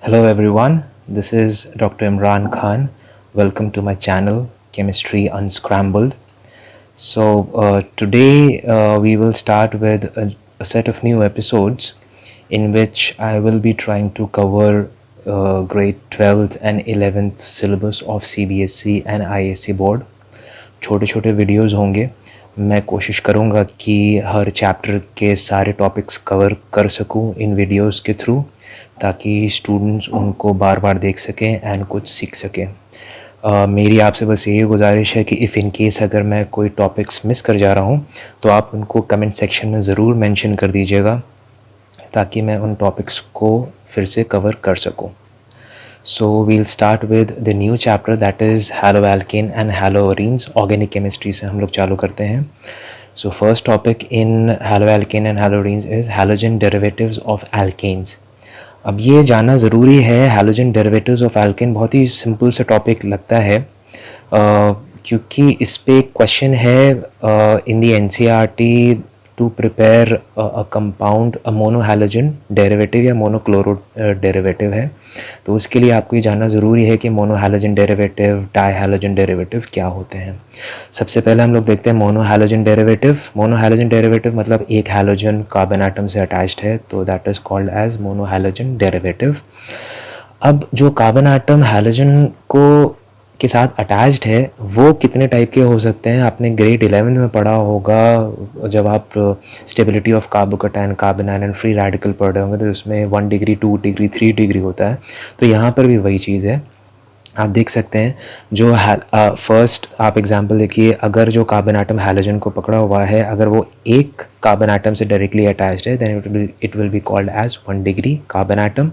Hello everyone, this is Dr. Imran Khan. Welcome to my channel Chemistry Unscrambled. Today we will start with a set of new episodes in which I will be trying to cover grade 12th and 11th syllabus of CBSE and ISC board. छोटे छोटे videos होंगे. मैं कोशिश करूँगा कि हर chapter के सारे topics cover कर सकूँ इन वीडियोस के थ्रू, ताकि स्टूडेंट्स उनको बार बार देख सकें एंड कुछ सीख सकें. मेरी आपसे बस यही गुजारिश है कि इफ़ इन केस अगर मैं कोई टॉपिक्स मिस कर जा रहा हूँ तो आप उनको कमेंट सेक्शन में ज़रूर मेंशन कर दीजिएगा, ताकि मैं उन टॉपिक्स को फिर से कवर कर सकूँ. So we'll start with the new chapter, that is haloalkane and haloarenes. Organic chemistry से हम लोग चालू करते हैं. So first topic in haloalkane and haloarenes is halogen derivatives of alkanes. अब ये जानना ज़रूरी है. हैलोजन डेरिवेटिव्स ऑफ एल्केन बहुत ही सिंपल सा टॉपिक लगता है, क्योंकि इस पे क्वेश्चन है in the NCERT to prepare a compound, a monohalogen derivative या मोनोक्लोरो डेरिवेटिव है. तो उसके लिए आपको ये जानना ज़रूरी है कि मोनोहैलोजन डेरिवेटिव, डाईहैलोजन डेरिवेटिव क्या होते हैं. सबसे पहले हम लोग देखते हैं मोनोहैलोजन डेरिवेटिव. मोनोहैलोजन डेरिवेटिव मतलब एक हैलोजन कार्बन एटम से अटैच्ड है, तो that is called as monohalogen derivative. अब जो कार्बन एटम हैलोजन को के साथ अटैच्ड है वो कितने टाइप के हो सकते हैं, आपने ग्रेड 11 में पढ़ा होगा जब आप stability of carbocation, carbon ion free radical पढ़ रहे होंगे, तो उसमें 1 डिग्री, 2 डिग्री, 3 डिग्री होता है. तो यहाँ पर भी वही चीज़ है. आप देख सकते हैं जो फर्स्ट आप एग्जांपल देखिए, अगर जो कार्बन एटम हैलोजन को पकड़ा हुआ है, अगर वो एक कार्बन एटम से डायरेक्टली अटैच्ड है, then it will be called as 1 degree carbon atom.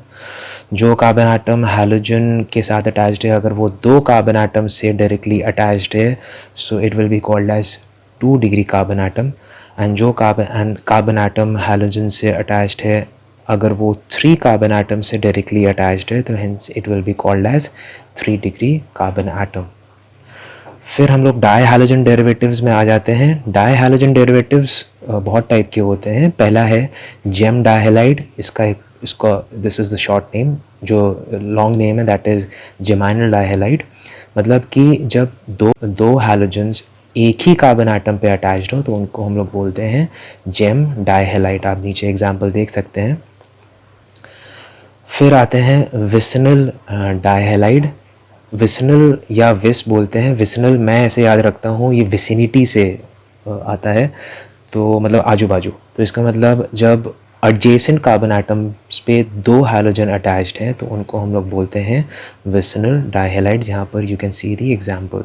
जो कार्बन एटम हैलोजन के साथ अटैच्ड है, अगर वो दो कार्बन एटम से डायरेक्टली अटैच्ड है, so it will be called as 2 degree carbon atom. And जो कार्बन एटम हैलोजन से अटैच्ड है, अगर वो 3 कार्बन एटम से डायरेक्टली अटैच्ड है, तो hence it will be called as 3 degree carbon atom. फिर हम लोग डाई हैलोजन डेरिवेटिव्स में आ जाते हैं. डाई हैलोजन डेरिवेटिव्स बहुत टाइप के होते हैं. पहला है जेम डाइहैलाइड. इसका this is the short name. जो लॉन्ग नेम है दैट इज़ जेमाइनल डाइहैलाइड. मतलब कि जब दो हैलोजन्स एक ही कार्बन एटम पे अटैच्ड हो तो उनको हम लोग बोलते हैं जेम डाइहैलाइड. आप नीचे एग्जांपल देख सकते हैं. फिर आते हैं विसिनल डाइहैलाइड. विसिनल या विस बोलते हैं. विसिनल मैं ऐसे याद रखता हूँ, ये विसिनिटी से आता है, तो मतलब आजू बाजू. तो इसका मतलब जब एडजेसेंट कार्बन एटम्स पे दो हैलोजन अटैच्ड हैं तो उनको हम लोग बोलते हैं विसिनल डाइहैलाइड्स. यहाँ पर you can see the example.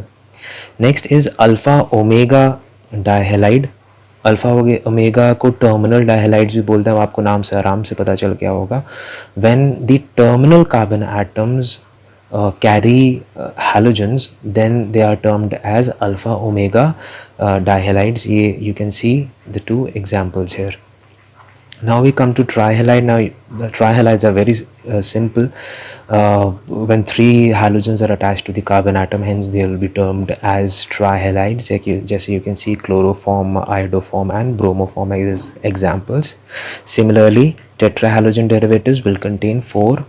Next is alpha omega dihalide. Alpha omega को टर्मिनल डाइहैलाइड्स भी बोलते हैं. आपको नाम से आराम से पता चल गया होगा. When the terminal carbon atoms carry halogens, then they are termed as alpha omega dihalides. You can see the two examples here. Now we come to trihalide. Now the trihalides are very simple. When 3 halogens are attached to the carbon atom, hence they will be termed as trihalides. Just you can see chloroform, iodoform and bromoform as examples. Similarly, tetrahalogen derivatives will contain 4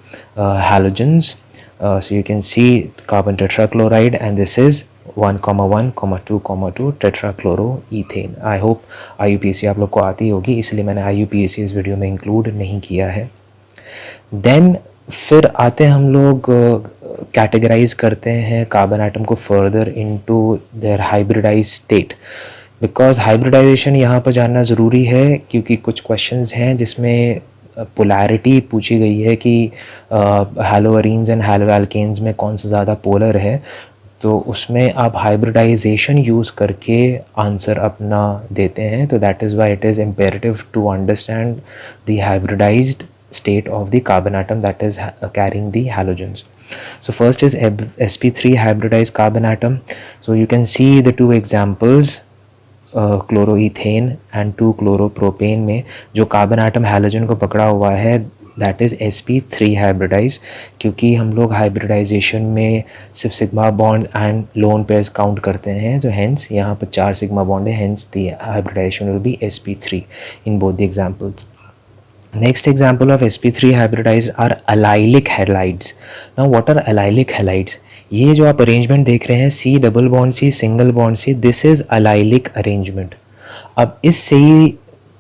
halogens. So you can see carbon tetrachloride, and this is 1,1,2,2 tetrachloroethane. I hope IUPAC आप लोग को आती होगी, इसलिए मैंने IUPAC इस video में include नहीं किया है. देन फिर आते हैं हम लोग कैटेगराइज करते हैं कार्बन आइटम को further into their hybridise state. Because hybridisation यहाँ पर जानना ज़रूरी है, क्योंकि कुछ क्वेश्चंस हैं जिसमें पोलैरिटी पूछी गई है कि हैलोअरीन्स एंड हैलोअल्केन्स में कौन सा ज़्यादा पोलर है. तो उसमें आप हाइब्रिडाइजेशन यूज़ करके आंसर अपना देते हैं. तो that is why it is imperative to understand the hybridised state of the carbon atom that is carrying the halogens. So first is sp3 hybridized carbon atom. So you can see the two examples, क्लोरोईथेन and 2-chloropropan में जो carbon atom halogen को पकड़ा हुआ है that is sp3 hybridise. क्योंकि हम लोग hybridisation में सिर्फ sigma bond and lone pairs count करते हैं, तो हेंस यहाँ पर 4 सिग्मा बॉन्ड है, hence the hybridisation will be sp3 in both the examples. Next example of sp3 hybridized are allylic halides. Now what are allylic halides? ये जो आप arrangement देख रहे हैं C double bond C single bond C, this is allylic arrangement. अब इस से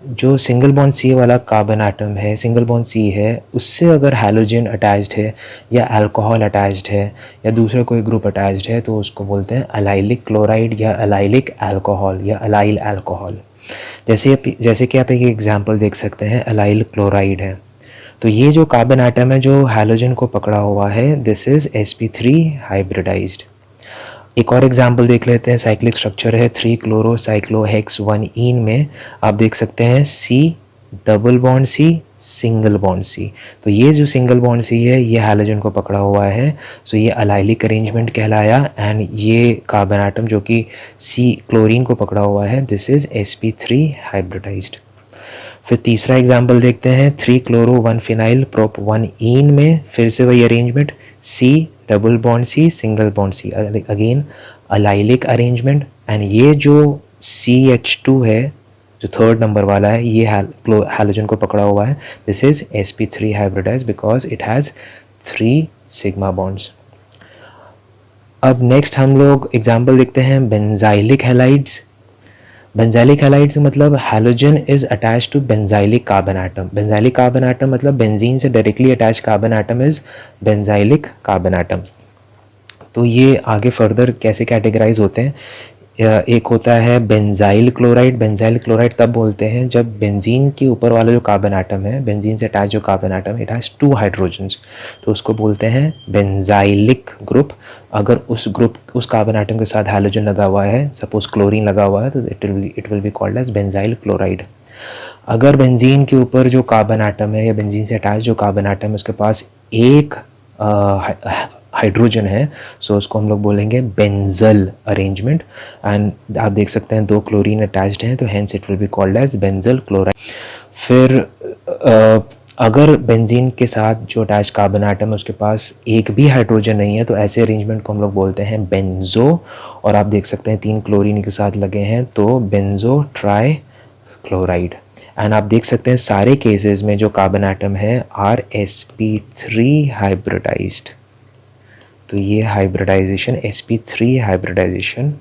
जो सिंगल बॉन्ड सी वाला कार्बन एटम है, सिंगल बॉन्ड सी है, उससे अगर हैलोजन अटैच्ड है या अल्कोहल अटैच्ड है या दूसरा कोई ग्रुप अटैच्ड है तो उसको बोलते हैं अलाइलिक क्लोराइड या अलाइलिक अल्कोहल या अलाइल अल्कोहल. जैसे कि आप एक एग्जांपल देख सकते हैं, अलाइल क्लोराइड है. तो ये जो कार्बन एटम है जो हैलोजन को पकड़ा हुआ है, दिस इज sp3 हाइब्रिडाइज्ड. एक और एग्जाम्पल देख लेते हैं. साइक्लिक स्ट्रक्चर है 3-chloro-cyclohexone में. आप देख सकते हैं C double bond C single bond C. तो ये जो सिंगल बॉन्ड C है ये हैलोजन को पकड़ा हुआ है, सो ये अलाइलिक अरेंजमेंट कहलाया. एंड ये कार्बन एटम जो कि C क्लोरीन को पकड़ा हुआ है, दिस इज sp3 हाइब्रिडाइज्ड. फिर तीसरा एग्जाम्पल देखते हैं 3-chloro-1-phenyl-prop-1-ene में. फिर से वही arrangement C double bond C single bond C, again allylic arrangement. And ये जो CH2 है जो थर्ड नंबर वाला है, ये हैलोजन को पकड़ा हुआ है. This is sp3 hybridised because it has 3 sigma bonds. अब नेक्स्ट हम लोग एग्जाम्पल देखते हैं बेंजाइलिक हैलाइड्स. बेंजाइलिक हैलाइड से मतलब halogen is attach to benzylic carbon atom. Benzylic carbon atom मतलब बेंजीन से directly attach carbon atom is benzylic carbon atom. तो ये आगे फर्दर कैसे कैटेगराइज होते हैं, एक होता है बेंजाइल क्लोराइड. बेंजाइल क्लोराइड तब बोलते हैं जब बेंजीन के ऊपर वाला जो कार्बन एटम है, बेंजीन से अटैच जो carbon atom, it has 2 hydrogens, तो उसको बोलते हैं बेंजाइलिक ग्रुप. अगर उस कार्बन एटम के साथ हैलोजन लगा हुआ है, सपोज क्लोरीन लगा हुआ है, तो it will be called as benzyl chloride. अगर बेंजीन के ऊपर जो कार्बन एटम है या बेंजीन से अटैच जो कार्बन एटम है उसके पास एक हाइड्रोजन है, सो उसको हम लोग बोलेंगे बेंजल अरेंजमेंट. एंड आप देख सकते हैं 2 क्लोरीन अटैच्ड हैं, तो hence it will be called as benzal chloride. फिर अगर बेंजीन के साथ जो अटैच कार्बन एटम है उसके पास एक भी हाइड्रोजन नहीं है, तो ऐसे अरेंजमेंट को हम लोग बोलते हैं बेंजो. और आप देख सकते हैं 3 क्लोरीन के साथ लगे हैं, तो बेंजो ट्राई क्लोराइड. एंड आप देख सकते हैं सारे केसेस में जो कार्बन एटम है आर sp3 हाइब्रिडाइज्ड. तो ये हाइब्रिडाइजेशन sp3 हाइब्रिडाइजेशन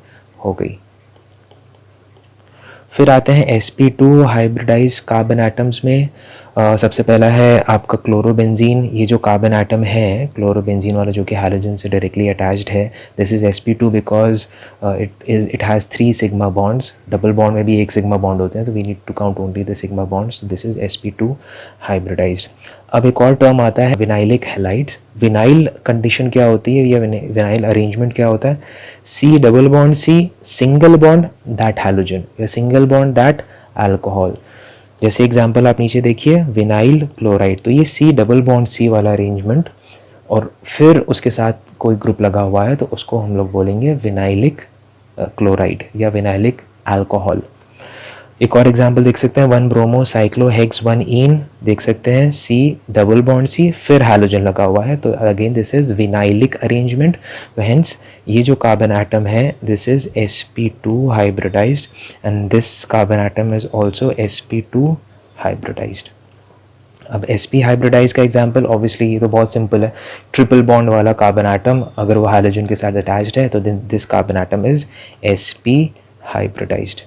हो गई. फिर आते हैं sp2 हाइब्रिडाइज कार्बन एटम्स में. सबसे पहला है आपका क्लोरोबेंजीन. ये जो कार्बन एटम है क्लोरोबेंजीन वाला जो कि हैलोजन से डायरेक्टली अटैच्ड है, this is sp2 because it has 3 sigma bonds. Double bond में भी एक सिग्मा बॉन्ड होते हैं, तो we need to count only the sigma bonds. This is sp2 hybridised. अब एक और टर्म आता है विनाइलिक हैलाइड्स. विनाइल कंडीशन क्या होती है या विनाइल अरेंजमेंट क्या होता है? C double bond C single bond that halogen या सिंगल बॉन्ड दैट अल्कोहल. जैसे एग्जांपल आप नीचे देखिए विनाइल क्लोराइड, तो ये C डबल बॉन्ड C वाला अरेंजमेंट और फिर उसके साथ कोई ग्रुप लगा हुआ है, तो उसको हम लोग बोलेंगे विनाइलिक क्लोराइड या विनाइलिक अल्कोहल. एक और एग्जांपल देख सकते हैं 1-bromo-cyclohexone देख सकते हैं C डबल बॉन्ड C फिर हैलोजन लगा हुआ है, तो again this is vinylic arrangement. तो हेंस ये जो कार्बन एटम है this is sp2 hybridised and this carbon atom is also sp2 hybridised. अब sp हाइब्रिडाइज का एग्जांपल ऑब्वियसली ये तो बहुत सिंपल है. ट्रिपल बॉन्ड वाला कार्बन एटम अगर वो हैलोजन के साथ अटैच्ड है तो this carbon atom is sp hybridised.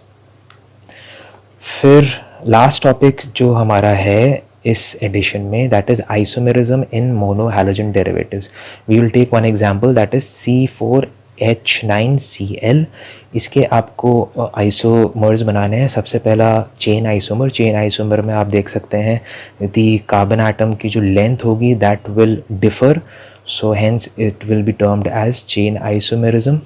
फिर लास्ट टॉपिक जो हमारा है इस एडिशन में, that is isomerism in mono halogen derivatives. We will take one example that is C4H9Cl. इसके आपको आइसोमर्स बनाने हैं. सबसे पहला चेन आइसोमर में आप देख सकते हैं दी कार्बन एटम की जो लेंथ होगी that will differ, so hence it will be termed as chain isomerism.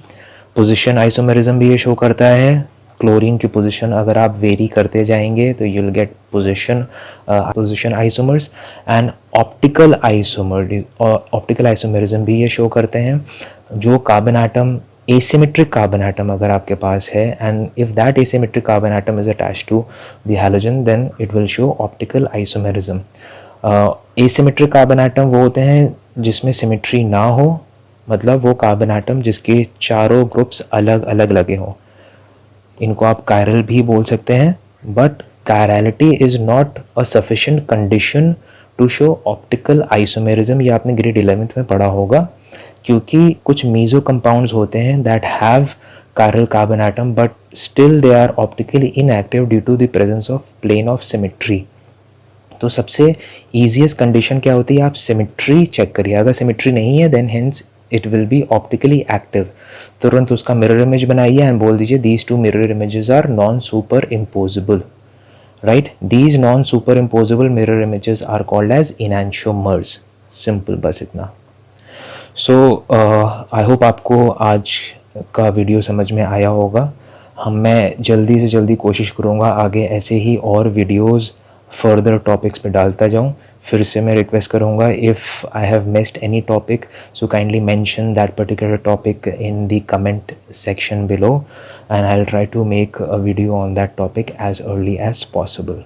Position isomerism भी ये शो करता है. क्लोरीन की पोजीशन अगर आप वेरी करते जाएंगे तो you will get position isomers. And optical isomerism भी ये शो करते हैं. जो carbon atom asymmetric carbon atom अगर आपके पास है and if that asymmetric carbon atom is attached to the halogen then it will show optical isomerism. Asymmetric carbon atom वो होते हैं जिसमें सिमेट्री ना हो, मतलब वो कार्बन एटम जिसके चारों ग्रुप्स अलग अलग लगे हों. इनको आप कायरल भी बोल सकते हैं, but chirality is not a sufficient condition to show optical isomerism. ये आपने ग्रेड 11th में पढ़ा होगा, क्योंकि कुछ मीजो कंपाउंड्स होते हैं that have chiral carbon atom but still they are optically inactive due to the presence of plane of symmetry. तो सबसे ईजीएस्ट कंडीशन क्या होती है, आप सिमेट्री चेक करिए, अगर सिमेट्री नहीं है then hence it will be optically active. तुरंत उसका मिरर इमेज बनाइए एंड बोल दीजिए these two mirror images are non superimposable. Right, these non superimposable mirror images are called as enantiomers. Simple, बस इतना. सो I hope आपको आज का वीडियो समझ में आया होगा. मैं जल्दी से जल्दी कोशिश करूँगा आगे ऐसे ही और वीडियोज़ फर्दर टॉपिक्स पे डालता जाऊँ. फिर से मैं रिक्वेस्ट करूँगा, if I have missed any topic so kindly mention that particular topic in the comment section below and I'll try to make a video on that topic as early as possible.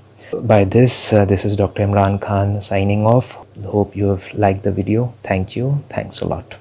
By this, this is Dr. Imran Khan signing off. Hope you have liked the video. Thank you. Thanks a lot.